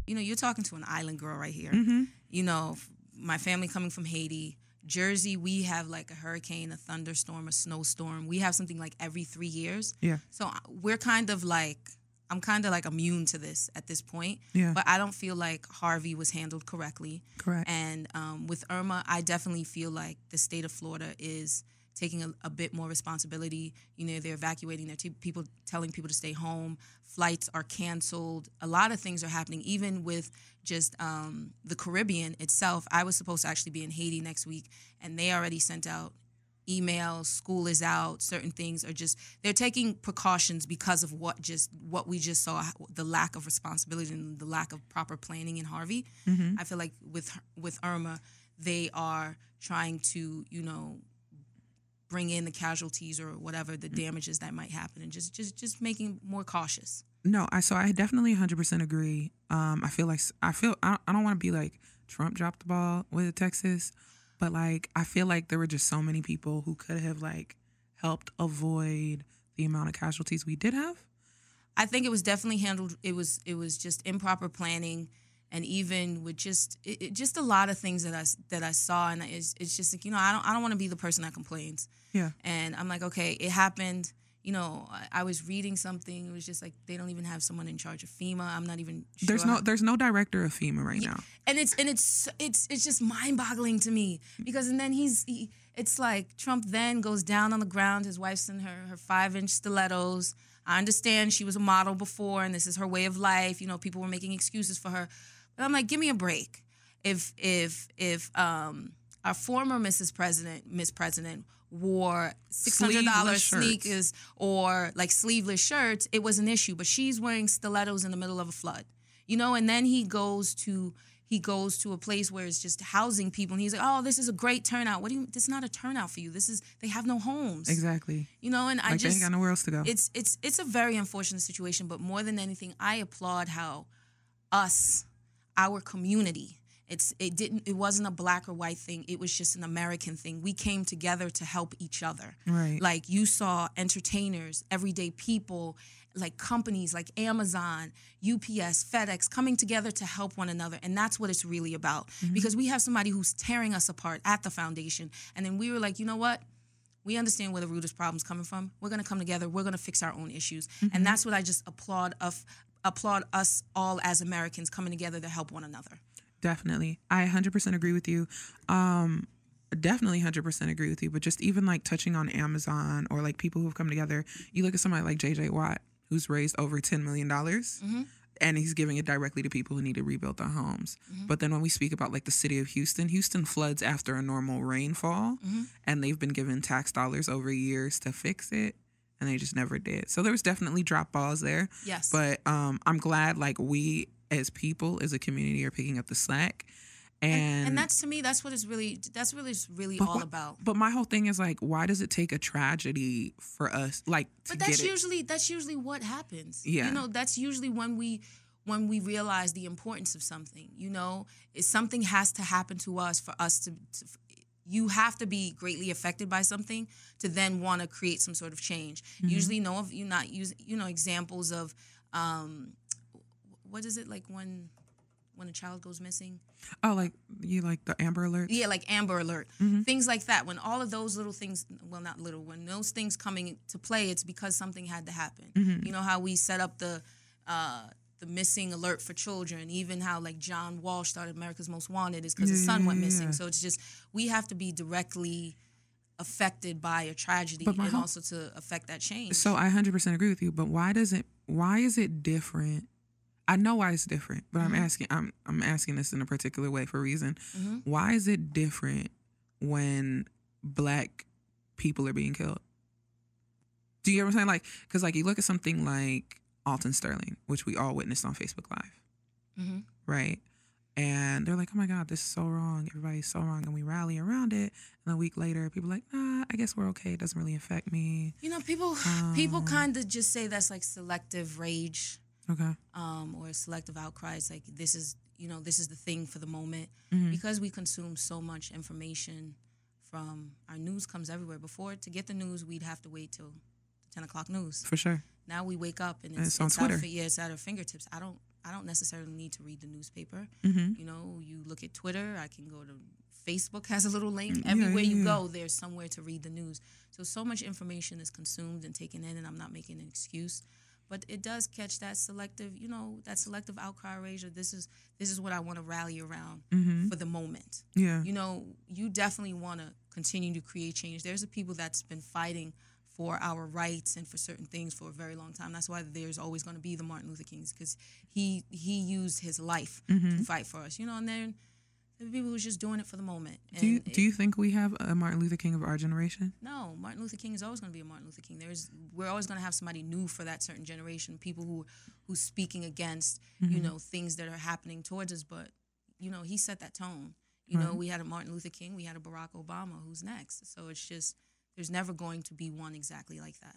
you're talking to an island girl right here. Mm-hmm. My family coming from Haiti. Jersey, we have like a hurricane, a thunderstorm, a snowstorm. We have something like every 3 years. Yeah. So we're kind of like, I'm kind of like immune to this at this point. Yeah. But I don't feel like Harvey was handled correctly. Correct. And with Irma, I definitely feel like the state of Florida is taking a bit more responsibility. They're evacuating their people, telling people to stay home. Flights are canceled. A lot of things are happening, even with just the Caribbean itself. I was supposed to actually be in Haiti next week, and they already sent out emails. School is out. Certain things are just, they're taking precautions because of what we just saw, the lack of responsibility and the lack of proper planning in Harvey. Mm-hmm. I feel like with Irma, they are trying to, bring in the casualties or whatever the damages that might happen, and just making more cautious. No, I definitely 100% agree. I don't want to be like Trump dropped the ball with Texas, but like I feel like there were just so many people who could have like helped avoid the amount of casualties we did have. I think it was definitely handled. It was just improper planning. And even with just a lot of things that I saw, and it's just like, I don't want to be the person that complains. Yeah. And I'm like, okay, it happened. I was reading something. It was just like they don't even have someone in charge of FEMA. I'm not even sure. There's no director of FEMA right now. And it's just mind-boggling to me because and then it's like Trump then goes down on the ground. His wife's in her 5-inch stilettos. I understand she was a model before, and this is her way of life. People were making excuses for her. But I'm like, give me a break. If our former Miss President wore $600 sneakers or like sleeveless shirts, it was an issue. But she's wearing stilettos in the middle of a flood, And then he goes to a place where it's just housing people, and he's like, "Oh, this is a great turnout." What do you? This is not a turnout for you. They have no homes. Exactly. And like they ain't got nowhere else to go. It's a very unfortunate situation. But more than anything, I applaud how our community. It wasn't a black or white thing. It was just an American thing. We came together to help each other. Right. Like you saw entertainers, everyday people, like companies like Amazon, UPS, FedEx coming together to help one another. And that's what it's really about. Mm-hmm. Because we have somebody who's tearing us apart at the foundation. And then we were like, you know what? We understand where the root of problem's coming from. We're going to come together. We're going to fix our own issues. Mm-hmm. And that's what I just applaud us all as Americans coming together to help one another. Definitely. I 100% agree with you. Definitely 100% agree with you. But just even like touching on Amazon or like people who've come together, you look at somebody like J.J. Watt, who's raised over $10 million, mm-hmm. and he's giving it directly to people who need to rebuild their homes. Mm-hmm. But then when we speak about like the city of Houston floods after a normal rainfall, mm-hmm. and they've been given tax dollars over years to fix it. And they just never did. So there was definitely drop balls there. Yes. But I'm glad like we as people, as a community, are picking up the slack. And that's, to me, that's what it's really all about. But my whole thing is like, why does it take a tragedy for us like to that's usually what happens. Yeah. That's usually when we realize the importance of something. Something has to happen to us for us to you have to be greatly affected by something to then want to create some sort of change. Mm-hmm. Usually examples of what is it like when a child goes missing? Oh, like the Amber Alert? Yeah, like Amber Alert. Mm-hmm. Things like that. When all of those little things, well, not little, when those things coming to play, it's because something had to happen. Mm-hmm. You know how we set up the missing alert for children, even how like John Walsh started America's Most Wanted is because his son went missing. So it's just, we have to be directly affected by a tragedy and also to affect that change. So I 100% agree with you, but why is it different? I know why it's different, but mm-hmm. I'm asking this in a particular way for a reason. Mm-hmm. Why is it different when black people are being killed? Do you ever saying like, because like you look at something like Alton Sterling, which we all witnessed on Facebook Live, mm-hmm. right? And they're like, oh my God, this is so wrong. Everybody's so wrong. And we rally around it. And a week later, people are like, nah, I guess we're okay. It doesn't really affect me. People kind of just say that's like selective rage. Okay. Or selective outcries. Like this is the thing for the moment. Mm-hmm. Because we consume so much information from our news comes everywhere. Before, to get the news, we'd have to wait till the 10 o'clock news. For sure. Now we wake up and it's on Twitter. it's at our fingertips. I I don't necessarily need to read the newspaper. Mm-hmm. You know, you look at Twitter, I can go to Facebook has a little link. Everywhere you go, there's somewhere to read the news. So much information is consumed and taken in, and I'm not making an excuse. But it does catch that selective, that selective outcry erasure. This is what I want to rally around for the moment. Yeah. You definitely want to continue to create change. There's a people that's been fighting for our rights and for certain things for a very long time. That's why there's always going to be the Martin Luther Kings, because he used his life to fight for us. And then there are people who's just doing it for the moment. And do you think we have a Martin Luther King of our generation? No, Martin Luther King is always going to be a Martin Luther King. We're always going to have somebody new for that certain generation, people who's speaking against things that are happening towards us. But he set that tone. We had a Martin Luther King, we had a Barack Obama. Who's next? So it's just there's never going to be one exactly like that.